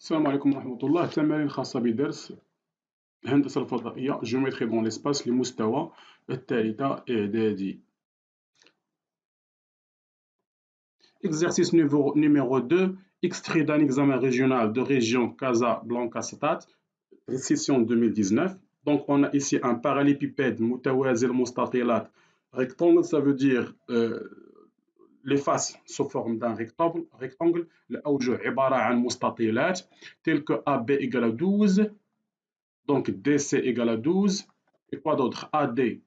السلام عليكم ورحمة الله. تمارين خاصة بدرس الهندسة الفضائية جيومتري دون ليسباس لمستوى الثالثة إعدادي. Exercice numéro 2, extrait d'un examen régional de région Casablanca-Stade, session 2019. Donc on a ici un parallélépipède متوازي المستطيلات rectangle, ça veut dire les faces sous forme d'un rectangle. الأوجه عبارة عن مستطيلات tels que AB égale à 12, donc DC égale à 12, et quoi d'autre? AD,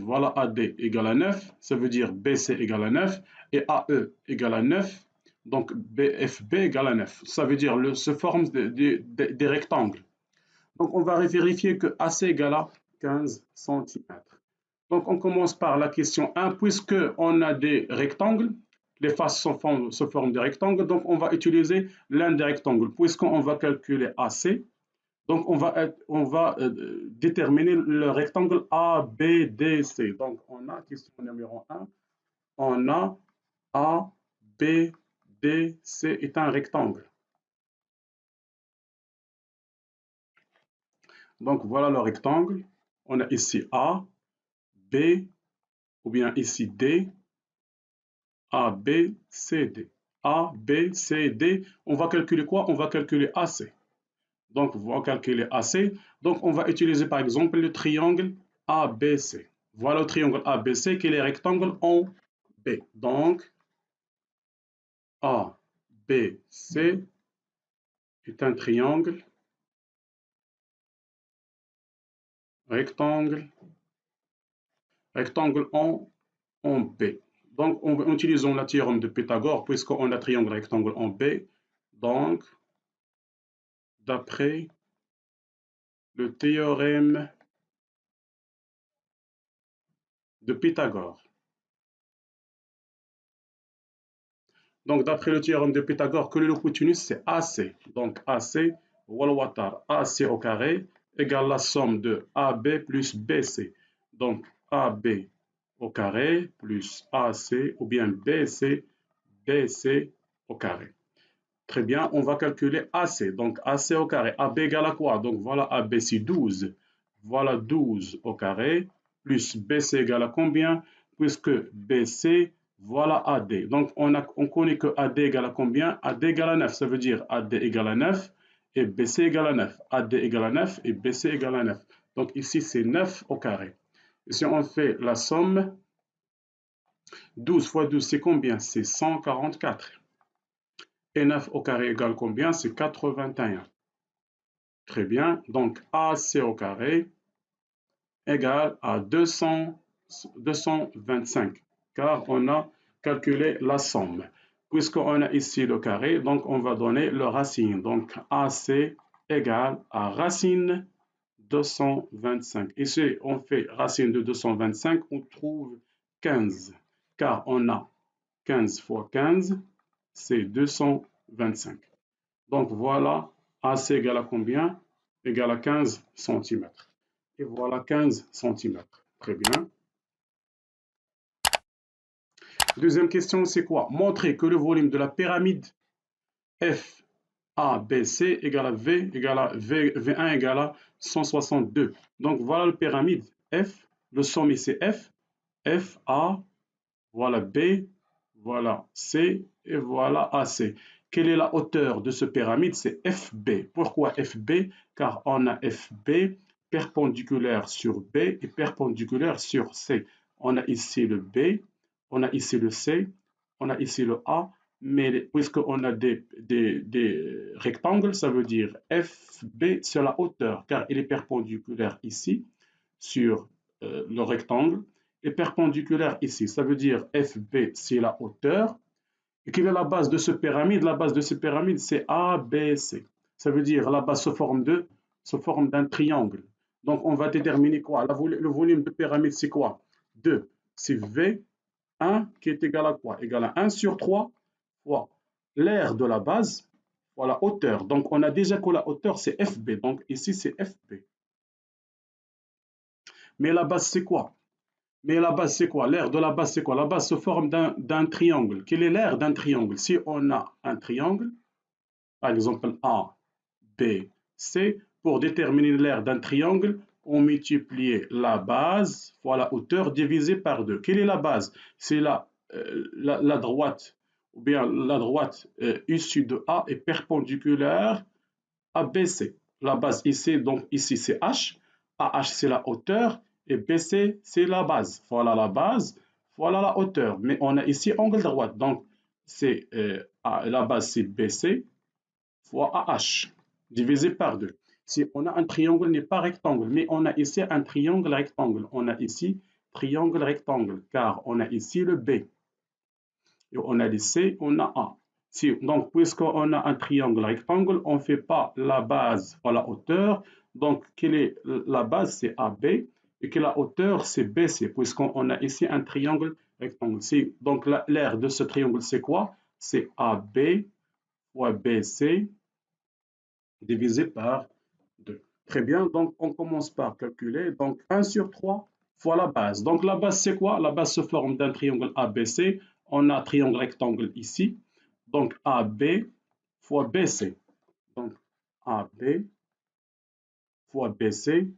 voilà AD égale à 9, ça veut dire BC égale à 9, et AE égale à 9, donc BFB égale à 9, ça veut dire se forme des rectangles. Donc on va vérifier que AC égale à 15 cm. Donc on commence par la question 1, puisque on a des rectangles, les faces se forment des rectangles, donc on va utiliser l'un des rectangles, puisqu'on va calculer AC. Donc, on va déterminer le rectangle ABDC. Donc, on a, question numéro 1, on a ABDC est un rectangle. Donc, voilà le rectangle. On a ici A, B, ou bien ici D, A, B, C, D. A, B, C, D. On va calculer quoi? On va calculer AC. Donc, on va calculer AC. Donc, on va utiliser par exemple le triangle ABC. Voilà le triangle ABC qui est le rectangle en B. Donc, ABC est un triangle rectangle en B. Donc, utilisons la théorème de Pythagore puisqu'on a triangle rectangle en B. Donc, d'après le théorème de Pythagore. Donc, d'après le théorème de Pythagore, que l'hypoténuse, c'est AC. Donc, AC, Walwatar, AC au carré, égale la somme de AB plus BC. Donc, AB au carré plus AC, ou bien BC au carré. Très bien, on va calculer AC. Donc, AC au carré, AB égale à quoi? Donc, voilà AB, c'est 12. Voilà 12 au carré, plus BC égale à combien? Puisque BC, voilà AD. Donc, on connaît que AD égale à combien? AD égale à 9. Ça veut dire AD égale à 9 et BC égale à 9. AD égale à 9 et BC égale à 9. Donc, ici, c'est 9 au carré. Et si on fait la somme, 12 fois 12, c'est combien? C'est 144. Et 9 au carré égale combien? C'est 81. Très bien. Donc, AC au carré égale à 225, car on a calculé la somme. Puisqu'on a ici le carré, donc on va donner le racine. Donc, AC égale à racine 225. Ici, on fait racine de 225, on trouve 15, car on a 15 fois 15, c'est 225. Donc, voilà, AC égale à combien? Égale à 15 cm. Et voilà 15 cm. Très bien. Deuxième question, c'est quoi? Montrer que le volume de la pyramide FABC égale à V1 égale à 162. Donc voilà la pyramide F, le sommet c'est F, FA, voilà B, voilà C et voilà AC. Quelle est la hauteur de ce pyramide? C'est FB. Pourquoi FB? Car on a FB perpendiculaire sur B et perpendiculaire sur C. On a ici le B, on a ici le C, on a ici le A, mais puisqu'on a des rectangles, ça veut dire FB c'est la hauteur, car il est perpendiculaire ici sur le rectangle et perpendiculaire ici. Ça veut dire FB c'est la hauteur. Et quelle est la base de ce pyramide? La base de ce pyramide, c'est ABC. Ça veut dire la base se forme d'un triangle. Donc, on va déterminer quoi? Le volume de pyramide, c'est quoi? 2. C'est V1 qui est égal à quoi? Égal à 1 sur 3 fois l'aire de la base fois la hauteur. Donc, on a déjà que la hauteur, c'est FB. Donc, ici, c'est FB. Mais la base, c'est quoi? Mais la base, c'est quoi? L'aire de la base, c'est quoi? La base se forme d'un triangle. Quelle est l'aire d'un triangle? Si on a un triangle, par exemple A, B, C. Pour déterminer l'aire d'un triangle, on multiplie la base fois la hauteur divisée par 2. Quelle est la base? C'est la droite, ou bien la droite issue de A est perpendiculaire à BC. La base ici, donc ici c'est H. AH c'est la hauteur et BC c'est la base. Voilà la base, voilà la hauteur. Mais on a ici angle droit. Donc c'est la base c'est BC fois AH divisé par 2. Si on a un triangle n'est pas rectangle, mais on a ici un triangle rectangle. On a ici triangle rectangle car on a ici le B. Et on a le C, on a A. Si, donc, puisqu'on a un triangle rectangle, on ne fait pas la base à la hauteur. Donc, quelle est la base? C'est AB. Et que la hauteur, c'est BC, puisqu'on a ici un triangle rectangle. Donc, l'aire de ce triangle, c'est quoi? C'est AB fois BC divisé par 2. Très bien, donc on commence par calculer. Donc, 1 sur 3 fois la base. Donc, la base, c'est quoi? La base se forme d'un triangle ABC. On a triangle rectangle ici. Donc, AB fois BC. Donc, AB fois BC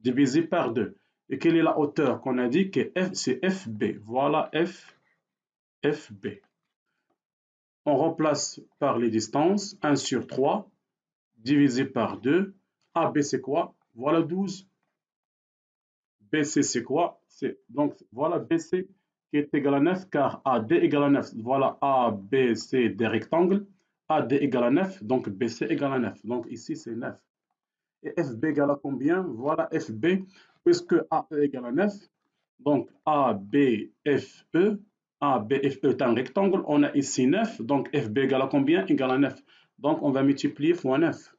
divisé par 2. Et quelle est la hauteur qu'on a dit que c'est FB. Voilà FB. On remplace par les distances. 1 sur 3 divisé par 2. AB, c'est quoi? Voilà 12. BC, c'est quoi? Donc, voilà BC qui est égal à 9, car AD égale à 9. Voilà ABC des rectangles. AD égale à 9, donc BC égale à 9. Donc, ici, c'est 9. Et FB égale à combien? Voilà FB, puisque AE égale à 9. Donc, ABFE. ABFE est un rectangle. On a ici 9. Donc, FB égale à combien? Égale à 9. Donc, on va multiplier fois 9.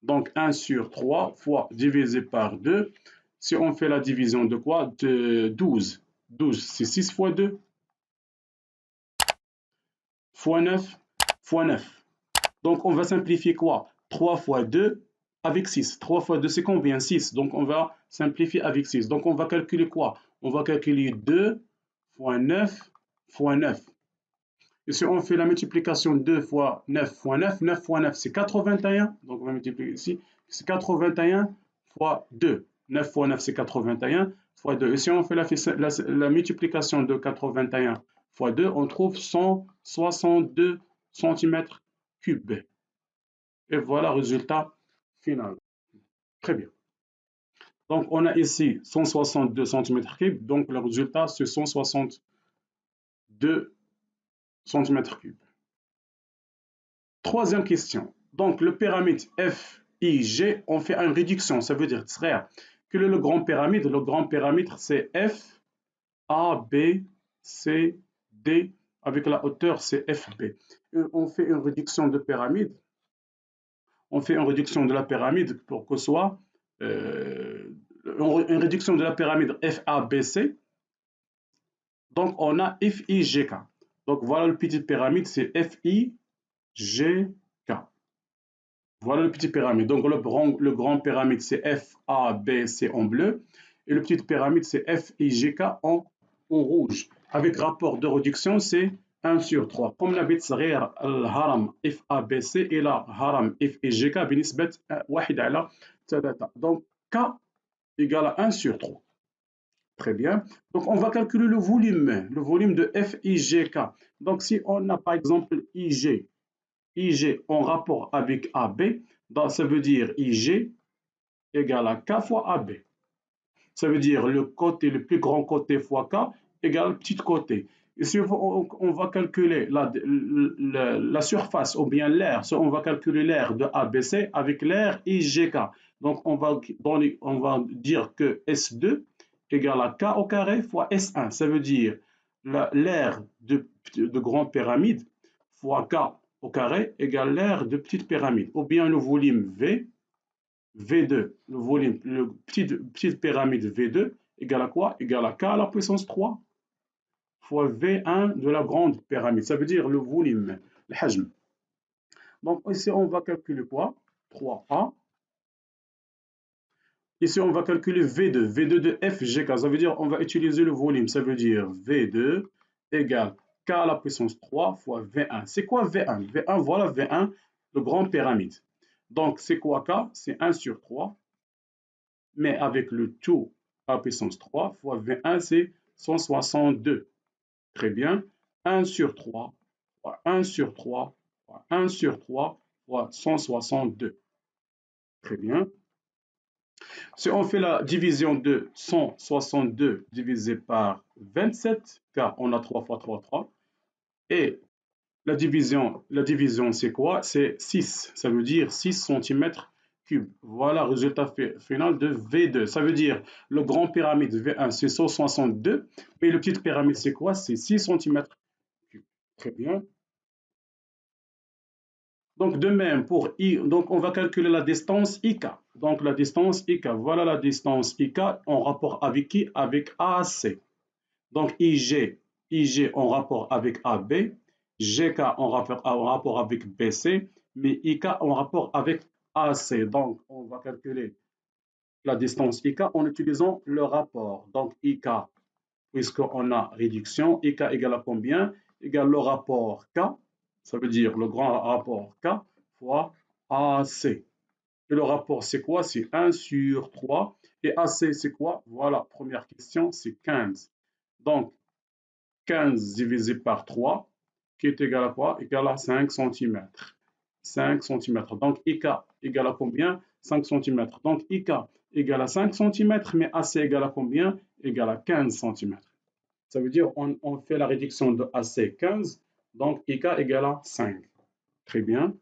Donc 1 sur 3 fois divisé par 2. Si on fait la division de quoi? De 12. 12, c'est 6 fois 2 fois 9 fois 9. Donc on va simplifier quoi? 3 fois 2 avec 6. 3 fois 2, c'est combien? 6. Donc on va simplifier avec 6. Donc on va calculer quoi? On va calculer 2 fois 9 fois 9. Et si on fait la multiplication 2 fois 9 fois 9, 9 fois 9, c'est 81. Donc on va multiplier ici. C'est 81 fois 2. 9 fois 9, c'est 81 fois 2. Et si on fait la multiplication de 81 fois 2, on trouve 162 cm3. Et voilà le résultat final. Très bien. Donc on a ici 162 cm3. Donc le résultat, c'est 162 cm3. Troisième question. Donc, le pyramide FIG, on fait une réduction. Ça veut dire, frère, quel est le grand pyramide? Le grand pyramide, c'est F, A, B, C, D. Avec la hauteur, c'est FB. On fait une réduction de pyramide. On fait une réduction de la pyramide pour que ce soit une réduction de la pyramide FABC. Donc, on a FIGK. Donc, voilà le petit pyramide, c'est FIGK. Voilà le petit pyramide. Donc, le grand pyramide, c'est F, A, B, C en bleu. Et le petit pyramide, c'est F, I, G, K en rouge. Avec rapport de réduction, c'est 1 sur 3. Comme نبي تصغير الهرم F, A, B, C إلى هرم F, I, G, K بنسبة 1 على 3. Donc, K égale à 1 sur 3. Très bien. Donc, on va calculer le volume de F, I, G, K. Donc, si on a par exemple IG, IG en rapport avec AB, donc ça veut dire IG égale à K fois AB. Ça veut dire le plus grand côté fois K égale le petit côté. Et si on va calculer la surface ou bien l'air, on va calculer l'air de ABC avec l'air IGK. Donc on va dire que S2 égale à K au carré fois S1. Ça veut dire l'air de grande pyramide fois K au carré égale l'aire de petite pyramide, ou bien le volume V, V2, le volume, petite pyramide V2 égale à quoi? Égale à K à la puissance 3 fois V1 de la grande pyramide. Ça veut dire le volume, le hajm. Donc ici, on va calculer quoi? 3A. Ici, on va calculer V2 de FGK. Ça veut dire on va utiliser le volume. Ça veut dire V2 égale K à la puissance 3 fois V1. C'est quoi V1? V1, voilà V1, le grand pyramide. Donc, c'est quoi K? C'est 1 sur 3, mais avec le tout à la puissance 3 fois V1, c'est 162. Très bien. 1 sur 3 fois 1 sur 3 fois 1 sur 3 fois 162. Très bien. Si on fait la division de 162 divisé par 27, car on a 3 fois 3, 3, et la division c'est quoi? C'est 6, ça veut dire 6 cm3. Voilà le résultat final de V2. Ça veut dire le grand pyramide V1 c'est 162, mais le petit pyramide c'est quoi? C'est 6 cm3. Très bien. Donc, de même, pour I, donc on va calculer la distance IK. Donc, la distance IK, voilà la distance IK en rapport avec qui? Avec AC. Donc, IG en rapport avec AB, GK en rapport avec BC, mais IK en rapport avec AC. Donc, on va calculer la distance IK en utilisant le rapport. Donc, IK, puisqu'on a réduction, IK égale à combien? Égale le rapport K, ça veut dire le grand rapport K fois AC. Et le rapport, c'est quoi? C'est 1 sur 3. Et AC, c'est quoi? Voilà, première question, c'est 15. Donc, 15 divisé par 3, qui est égal à quoi? Égal à 5 cm. 5 cm. Donc, IK égale à combien? 5 cm. Donc, IK égale à 5 cm, mais AC égale à combien? Égale à 15 cm. Ça veut dire on fait la réduction de AC 15, donc IK égale à 5. Très bien.